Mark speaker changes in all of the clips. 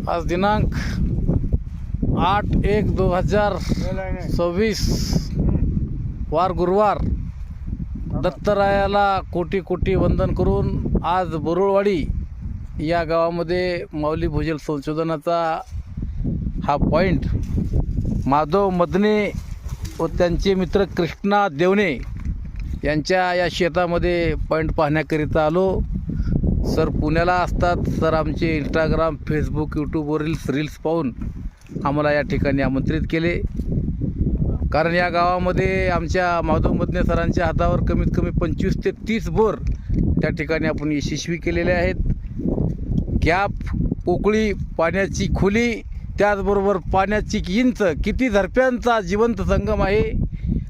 Speaker 1: आज दिनांक 8/1/2026 वार गुरुवार दत्तरायाला कोटी कोटी वंदन करून आज बोरुळवाडी या गावामध्ये माऊली भूजल संशोधनाचा हा पॉईंट माधव मदने व त्यांचे मित्र कृष्णा देवणे यांच्या या शेतामध्ये पॉईंट पाहण्याकरिता आलो. सर पुण्याला असतात. सर आमचे इंस्टाग्राम, फेसबुक, यूट्यूबवरील रील्स पाहून आम्हाला या ठिकाणी आमंत्रित केले. कारण या गावामध्ये आमच्या माधव मदने सरांच्या हातावर कमीत कमी 25 ते 30 बोर त्या ठिकाणी आपण यशस्वी केलेले आहेत. कॅप, पोकळी, पाण्याची खोली, त्याचबरोबर पाण्याची इंच, किती झरप्यांचा जिवंत संगम आहे.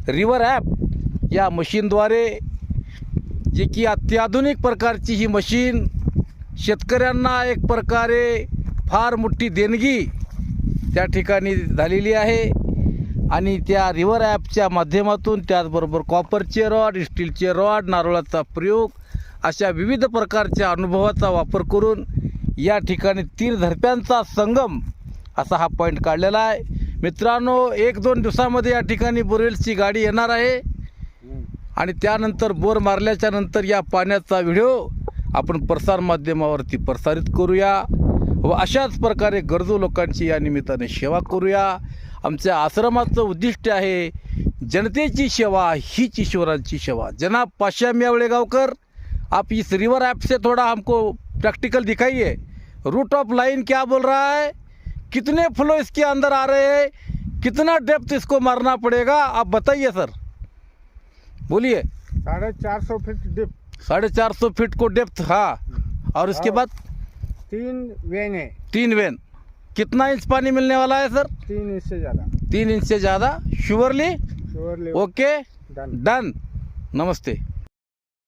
Speaker 1: रिव्हर ॲप या मशीनद्वारे, जे की अत्याधुनिक प्रकारची ही मशीन शेतकऱ्यांना एक प्रकारे फार मोठी देणगी त्या ठिकाणी झालेली आहे. आणि त्या रिव्हर ॲपच्या माध्यमातून त्याचबरोबर कॉपरचे रॉड, स्टीलचे रॉड, नारळाचा प्रयोग अशा विविध प्रकारच्या अनुभवाचा वापर करून या ठिकाणी 3 झरप्यांचा संगम असा हा पॉईंट काढलेला आहे. मित्रांनो, 1-2 दिवसामध्ये या ठिकाणी बोरवेलची गाडी येणार आहे आणि त्यानंतर बोर मारल्याच्या नंतर या पाण्याचा व्हिडिओ आपण प्रसार माध्यमावरती प्रसारित करूया व अशाच प्रकारे गरजू लोकांची या निमित्ताने सेवा करूया. आमच्या आश्रमाचं उद्दिष्ट आहे जनतेची सेवा हीच ईश्वरांची सेवा. जनाब पाशा मियावळेगावकर, आप इस रिवर ऐप से थोड़ा हमको प्रैक्टिकल दिखाइए. रूट ऑफ लाइन क्या बोल रहा है, कितने फ्लो इसके अंदर आ रहे हैं, कितना डेप्थ इसको मारना पड़ेगा, आप बताइए सर, बोलिए.
Speaker 2: 450 फीट डिप,
Speaker 1: 450 फीट को डेप्थ. हाँ, और इसके बाद
Speaker 2: 3 वेन है.
Speaker 1: 3 वेन. कितना इंच पानी मिलने वाला है सर?
Speaker 2: 3 इंच से ज़्यादा.
Speaker 1: 3 इंच से ज़्यादा. Surely?
Speaker 2: Surely.
Speaker 1: Okay,
Speaker 2: done.
Speaker 1: Done. नमस्ते.